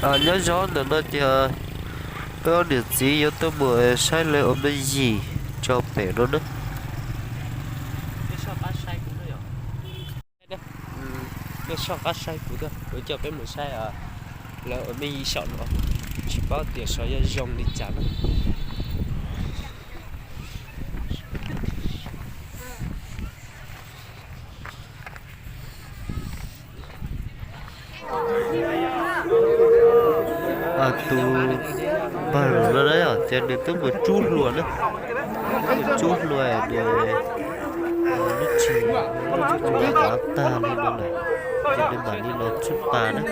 nhớ gió nữa nó thì có điều gì yếu tố mùa sai lệ ôm cái gì cho bể nó nữa cái sao bắt sai của tôi bây giờ cái một sai là ở bên sọn nó chỉ bảo tiền sao cho dùng đi chán tu bà nó đấy ở trên đến tức một chút luôn đấy một chút luôn để nó chỉ là cá ta lên nó này cho nên bà đi nó chút ta đấy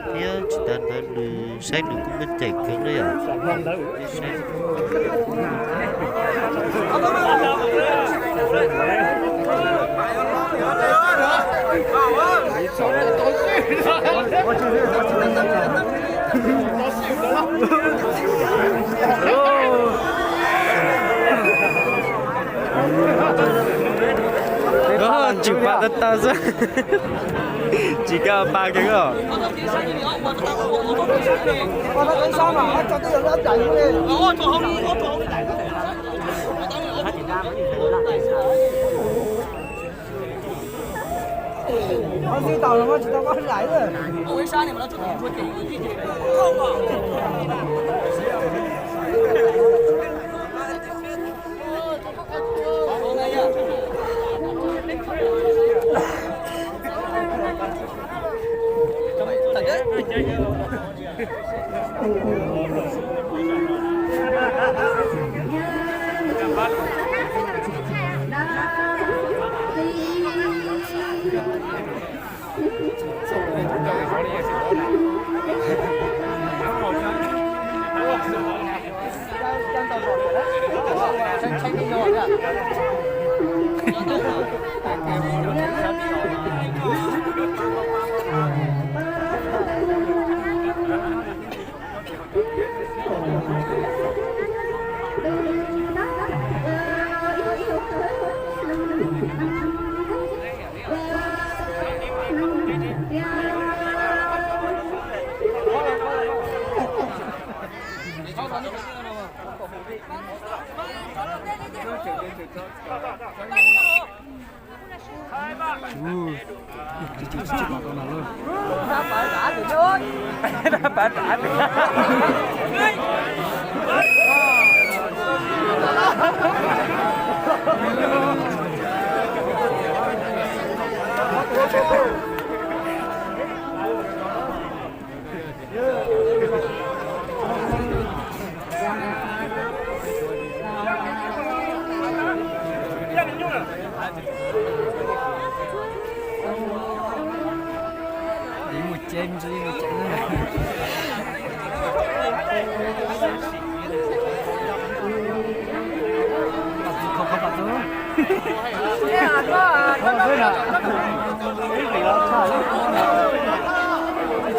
phía chỉ ta nói được sách được cũng biết chảy cái đấy à đó chụp bạn đất ta ra chỉ có 3 cái rồi我知道了，我知道我来了。为啥你们那这么点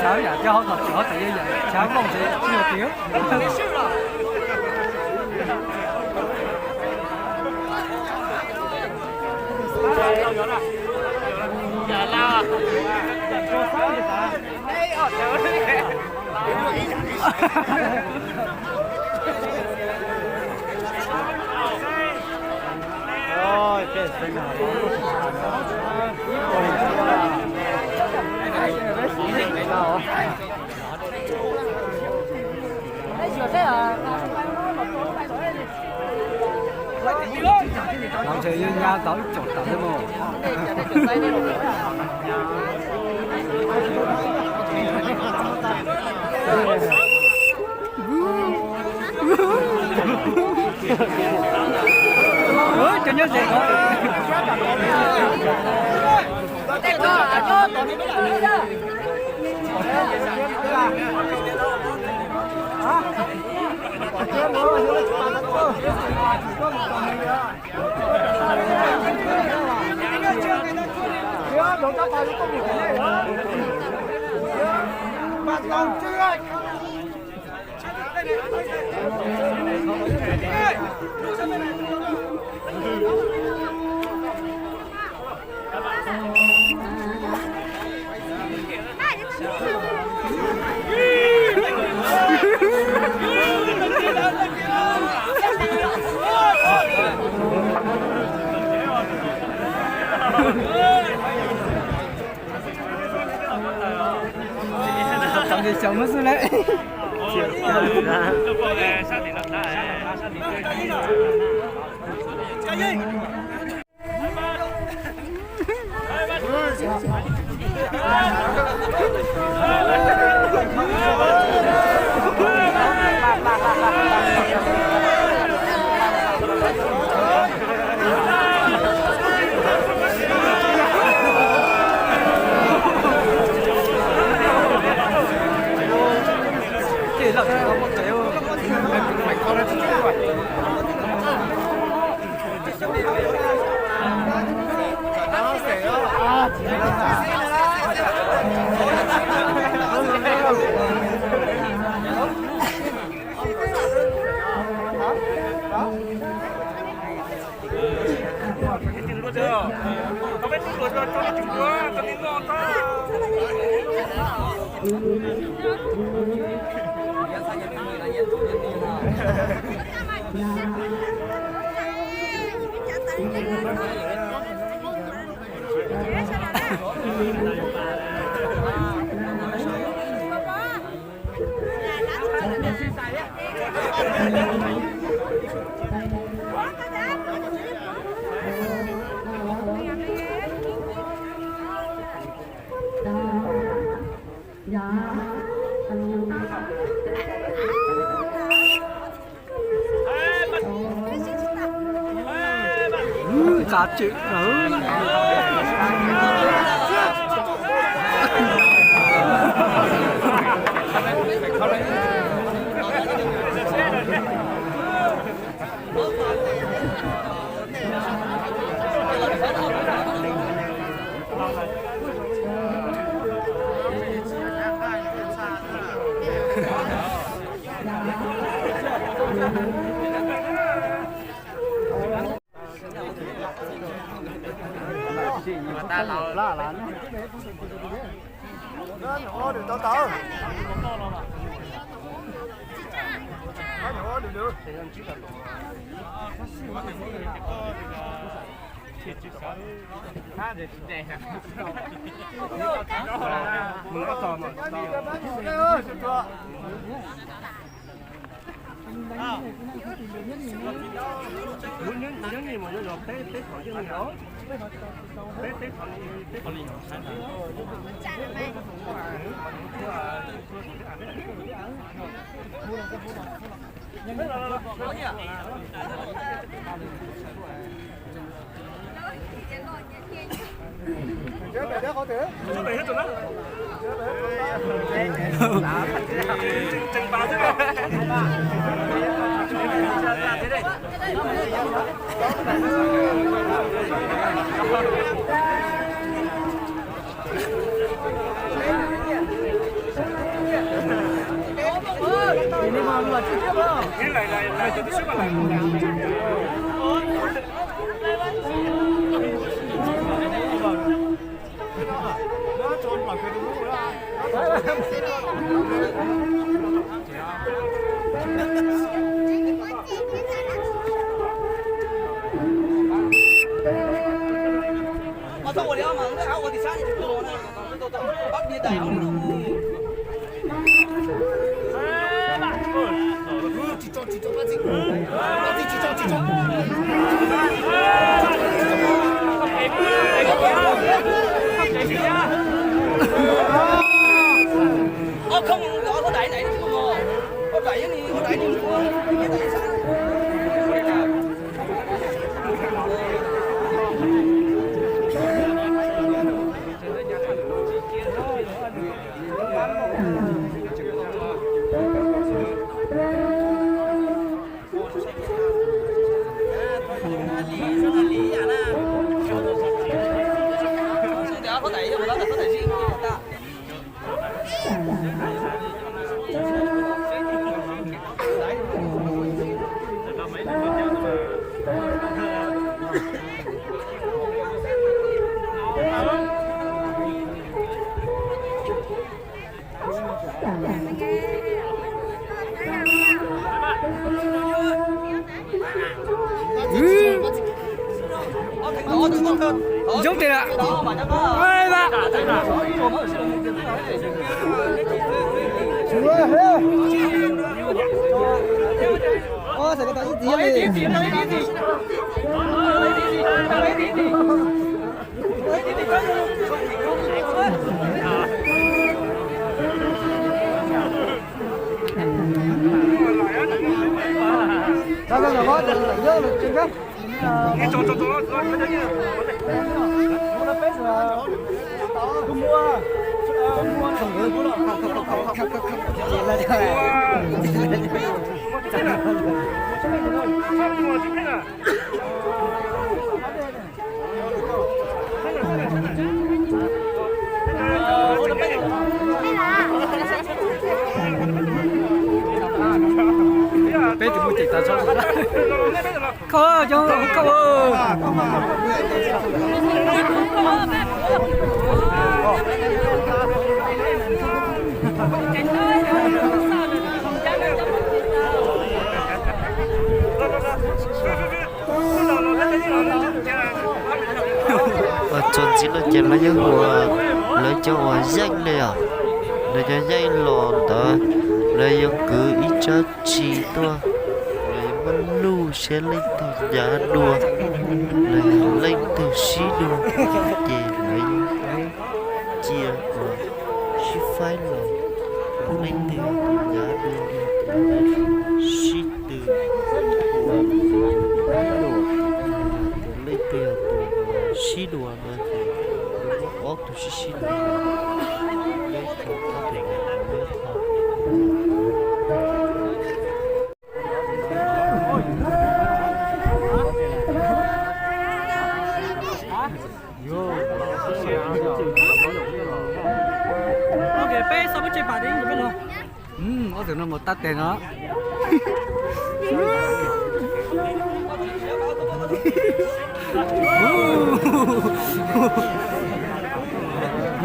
？cháu giả cho thật có thể như vậy cháu không thể chưa tiếng giờ lao à cho sao vậy ta đây ở chỗ này rồi cái sinh nào làm gì như nhau tới chột tận đấy mà cho nhớ gì không? Bắt đầu chưa? Hãy subscribe cho kênh Ghiền Mì Gõ để không bỏ lỡ những video hấp dẫn 上面小么事嘞？这个嘞，上顶了，加油！Cạp chữ nữa. ta lão la là nó nhỏ được tao tao nó nhỏ được được những gì mà nó lột tết khỏi chứ không đó tết khỏi chết mày đó có thể chết mày hết rồi đó chân ba thế Ini mau buat cuci apa? Ini lại cho tôi xíu nó trốn vào cái đúng rồi我说我聊嘛，我的山也多呢，都把你带上了。Không, có đẩy này không có. Có đẩy thì không có. Có đẩy nhưng mà nó là có đẩy riêng người ta. Giúp tiền ạ. Ôi ba. Ô, sẽ có cái gì gì? Sao cái nó được dơ được chưa biết? bé thì mua chỉ ta cho có cho có chọn chỉ là chọn lấy cho hòa lấy cho hòa danh này à lấy cho danh lòn ta lấy cho cứ ít cho chi to lấy vẫn lu sẽ lên từ giá đua lấy lên từ xí đua chỉ lấy chia của xí phái lòn lên từ giá đua xí từ lấy từ xí đua mà thì nó ốc từ xí đua lấy từ có thể lấy ok bé sao mới chơi bài đấy như vậy luôn Có tưởng là một tát tiền đó.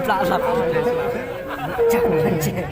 Dạ sập. Chẳng là chết.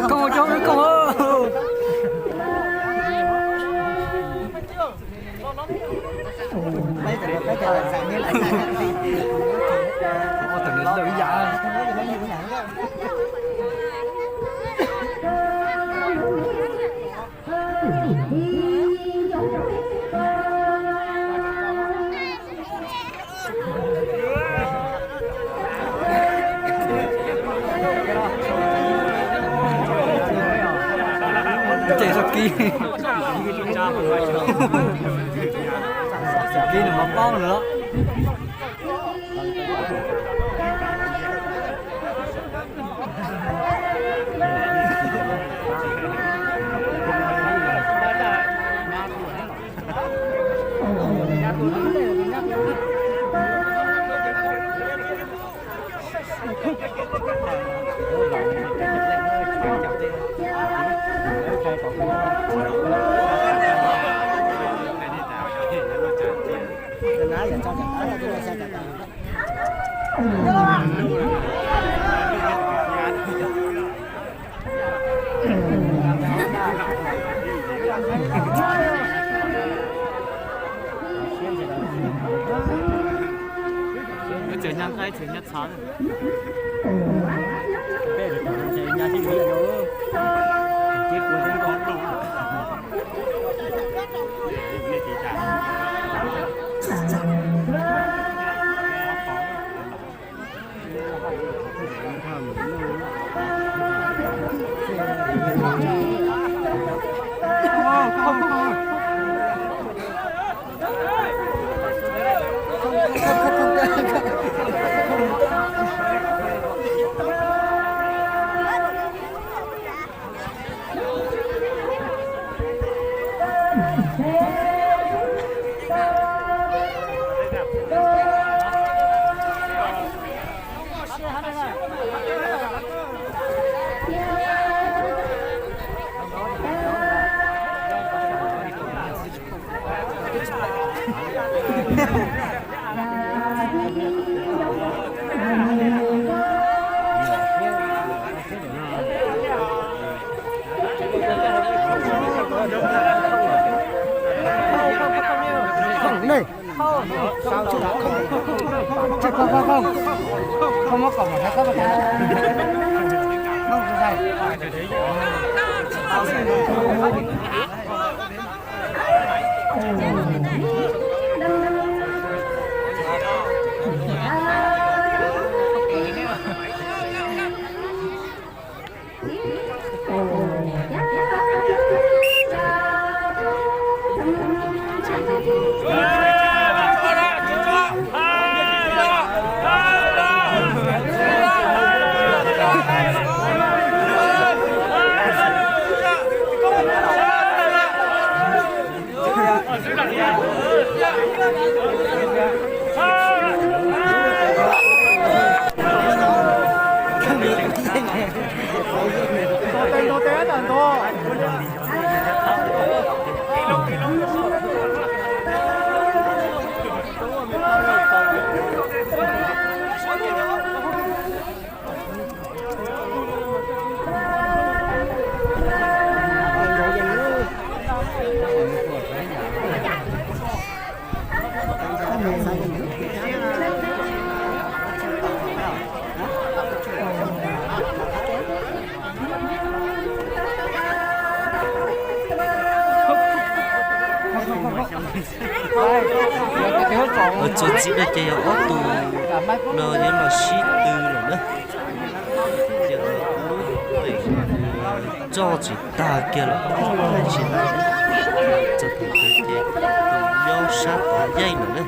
Cô cho nó cô. Bây giờ dạng như lại Cô từng đến đời dạ. chạy saki saki là mắm bông nữa. 这样该这样差的。这是当然是人家的理由，结果真搞定。này sao chứ không có cổng hay có cái không đồ té đàn to ở chỗ chỉ là chơi ở tù nơi những là shit tư rồi nữa giờ để cho chỉ ta kia là phải chỉ cho tụi cái tụi nhau sát vào dây nữa nữa